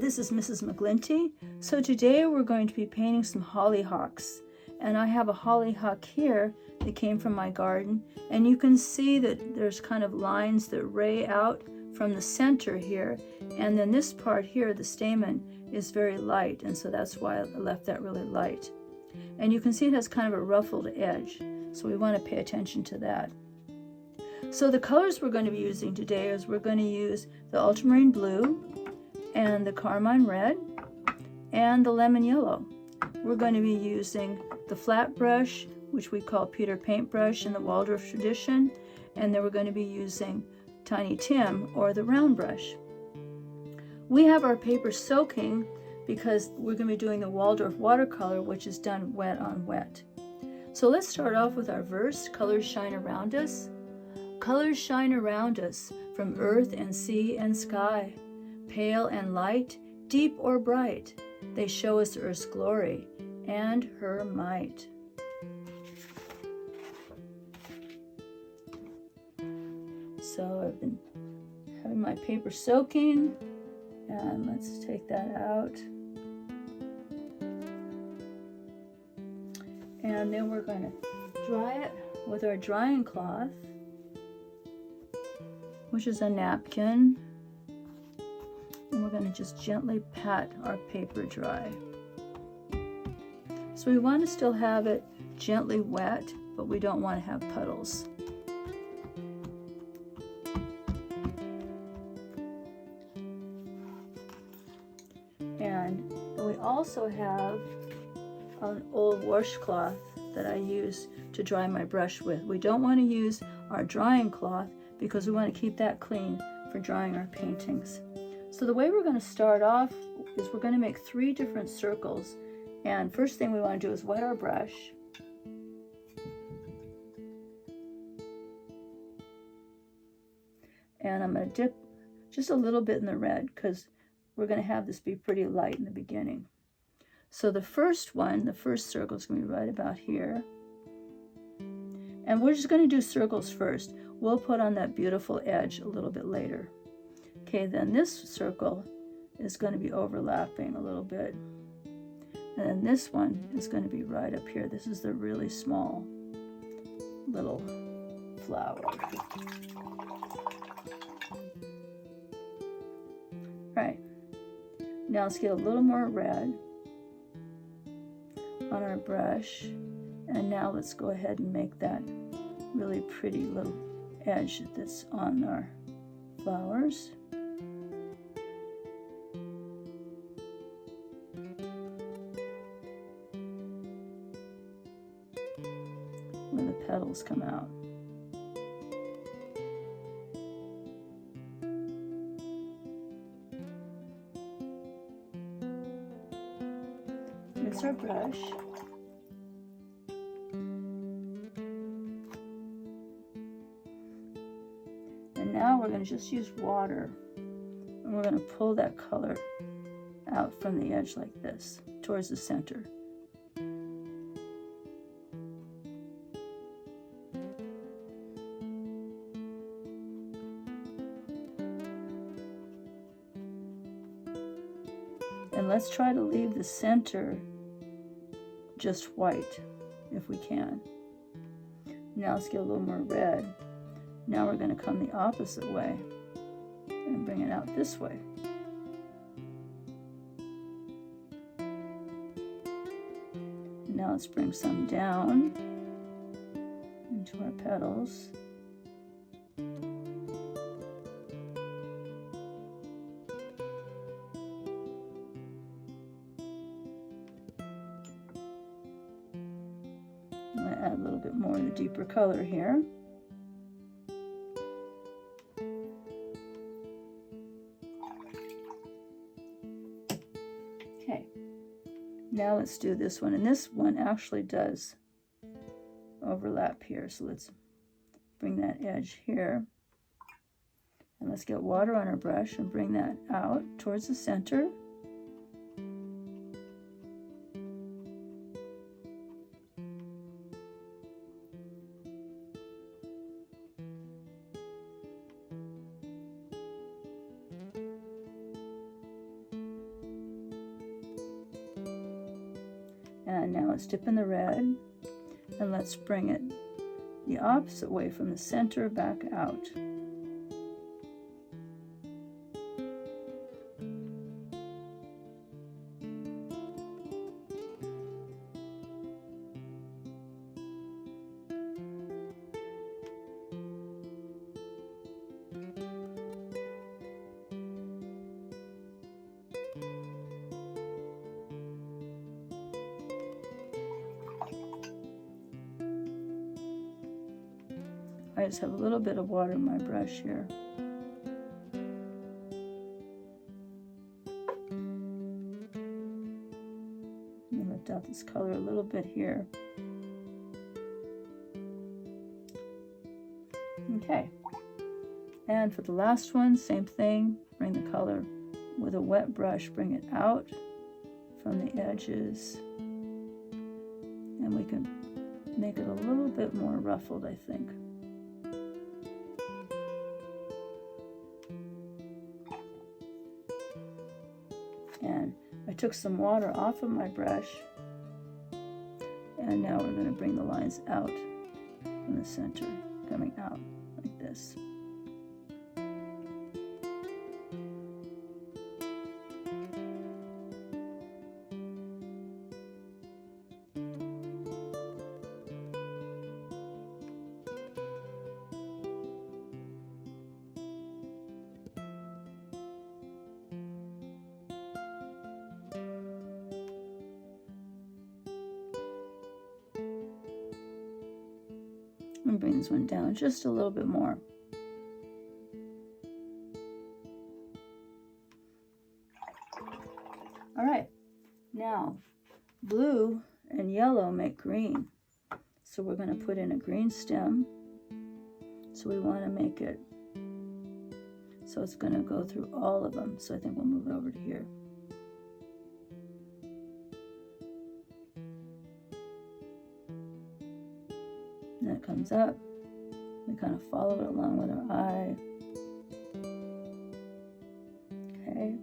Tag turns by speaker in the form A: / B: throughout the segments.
A: this is Mrs. Maglinte. So today we're going to be painting some hollyhocks. And I have a hollyhock here that came from my garden. And you can see that there's kind of lines that ray out from the center here. And then this part here, the stamen, is very light. And so that's why I left that really light. And you can see it has kind of a ruffled edge. So we want to pay attention to that. So the colors we're going to be using today is we're going to use the ultramarine blue and the carmine red and the lemon yellow. We're going to be using the flat brush, which we call Peter paintbrush in the Waldorf tradition, and then we're going to be using Tiny Tim or the round brush. We have our paper soaking because we're going to be doing the Waldorf watercolor, which is done wet on wet. So let's start off with our verse, Colors Shine Around Us. Colors shine around us from earth and sea and sky, pale and light, deep or bright. They show us earth's glory and her might. So I've been having my paper soaking, and let's take that out. And then we're going to dry it with our drying cloth, which is a napkin, and we're going to just gently pat our paper dry. So we want to still have it gently wet, but we don't want to have puddles. And we also have an old washcloth that I use to dry my brush with. We don't want to use our drying cloth because we want to keep that clean for drying our paintings. So the way we're going to start off is we're going to make 3 different circles. And first thing we want to do is wet our brush. And I'm going to dip just a little bit in the red because we're going to have this be pretty light in the beginning. So the first one, the first circle is going to be right about here. And we're just going to do circles first. We'll put on that beautiful edge a little bit later. Okay, then this circle is going to be overlapping a little bit. And then this one is going to be right up here. This is the really small little flower. Right. Now let's get a little more red on our brush. And now let's go ahead and make that really pretty little edge that's on our flowers. Where the petals come out. Here's our brush. Now we're going to just use water, and we're going to pull that color out from the edge like this, towards the center. And let's try to leave the center just white, if we can. Now let's get a little more red. Now we're going to come the opposite way and bring it out this way. Now let's bring some down into our petals. I'm going to add a little bit more of the deeper color here. Okay, now let's do this one, and this one actually does overlap here, so let's bring that edge here, and let's get water on our brush and bring that out towards the center. And now let's dip in the red, and let's bring it the opposite way from the center back out. I just have a little bit of water in my brush here. I'm going to lift out this color a little bit here. Okay. And for the last one, same thing. Bring the color with a wet brush, bring it out from the edges. And we can make it a little bit more ruffled, I think. And I took some water off of my brush, and now we're going to bring the lines out from the center, coming out like this. And bring this one down just a little bit more. All right, now blue and yellow make green. So we're going to put in a green stem. So we want to make it so it's going to go through all of them. So I think we'll move it over to here. And it comes up. We kind of follow it along with our eye. Okay.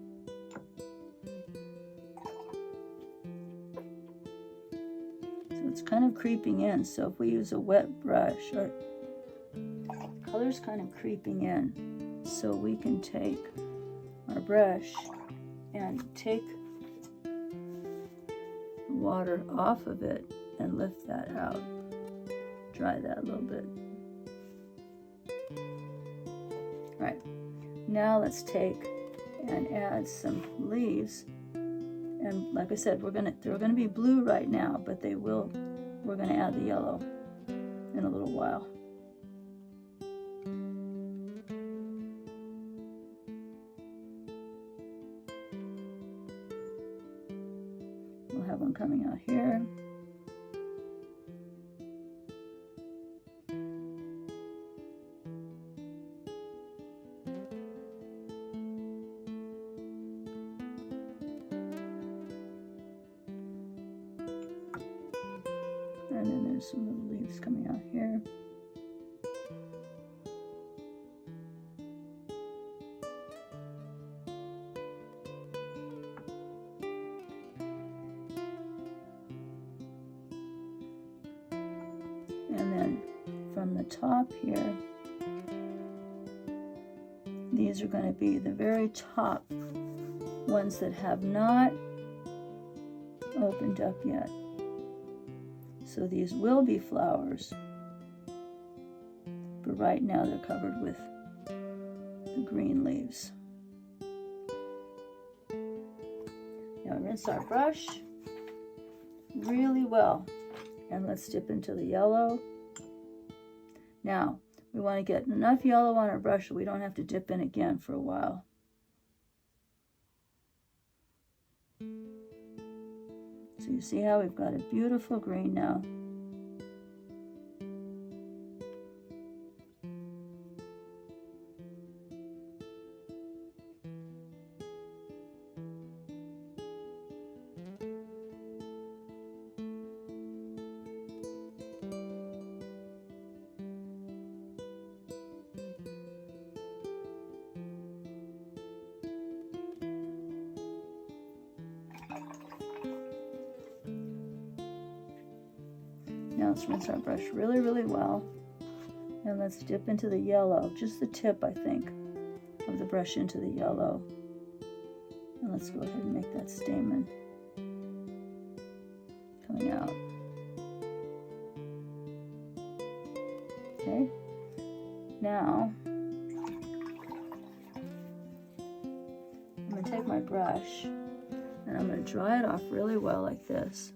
A: So it's kind of creeping in. So if we use a wet brush, our color's kind of creeping in. So we can take our brush and take the water off of it and lift that out. Dry that a little bit. All right, now let's take and add some leaves. And like I said, they're gonna be blue right now, but we're gonna add the yellow in a little while. We'll have one coming out here. And then there's some little leaves coming out here. And then from the top here, these are going to be the very top ones that have not opened up yet. So these will be flowers, but right now they're covered with the green leaves. Now rinse our brush really well, and let's dip into the yellow. Now we want to get enough yellow on our brush so we don't have to dip in again for a while. So you see how we've got a beautiful green now. let's rinse our brush really, really well. And let's dip into the yellow, just the tip, I think, of the brush into the yellow. And let's go ahead and make that stamen coming out. Okay, now I'm going to take my brush and I'm going to dry it off really well like this.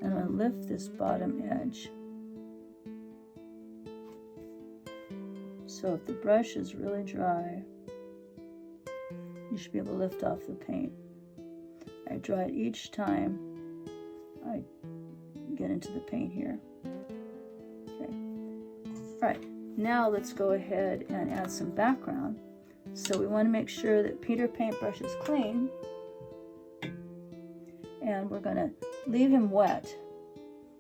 A: And I'm going to lift this bottom edge. So if the brush is really dry, you should be able to lift off the paint. I dry it each time I get into the paint here. Okay. All right, now let's go ahead and add some background. So we want to make sure that Peter paintbrush is clean. And we're going to leave him wet.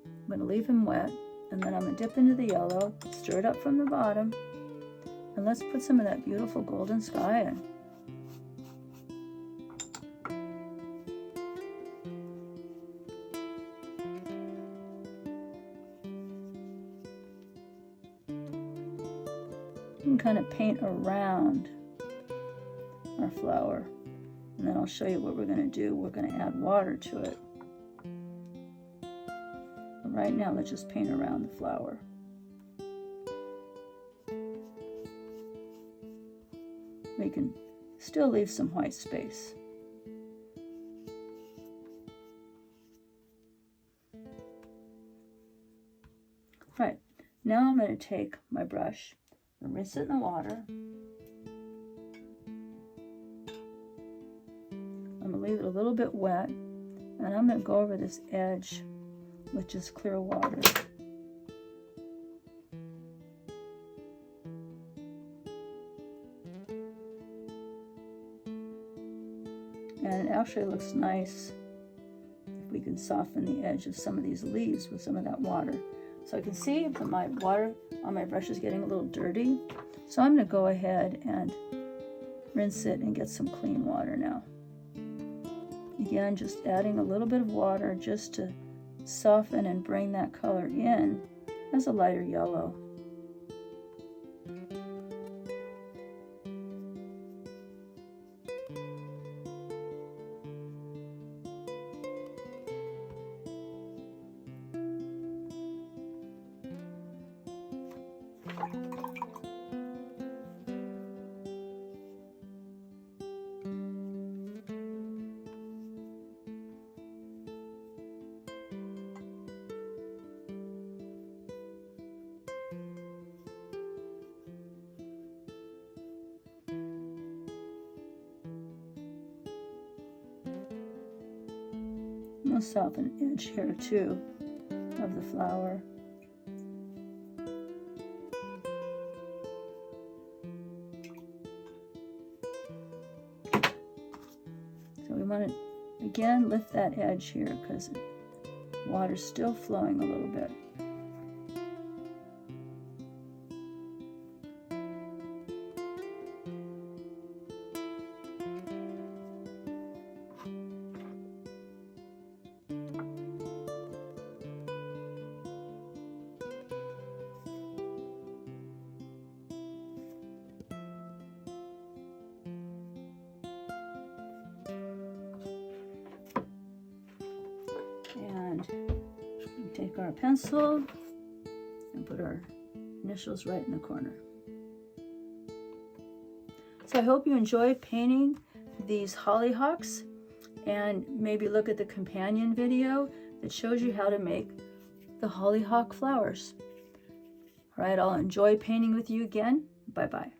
A: I'm going to leave him wet, and then I'm going to dip into the yellow, stir it up from the bottom, and let's put some of that beautiful golden sky in. You can kind of paint around our flower. And then I'll show you what we're going to do. We're going to add water to it. But right now, let's just paint around the flower. We can still leave some white space. Right, now I'm going to take my brush and rinse it in the water. I'm going to leave it a little bit wet, and I'm going to go over this edge with just clear water. And it actually looks nice if we can soften the edge of some of these leaves with some of that water. So I can see that my water on my brush is getting a little dirty. So I'm going to go ahead and rinse it and get some clean water now. Again, just adding a little bit of water just to soften and bring that color in as a lighter yellow. I'm going to soften the edge here too of the flower. So we want to again lift that edge here because water's still flowing a little bit. And we take our pencil and put our initials right in the corner. So I hope you enjoyed painting these hollyhocks, and maybe look at the companion video that shows you how to make the hollyhock flowers. All right, I'll enjoy painting with you again. Bye-bye.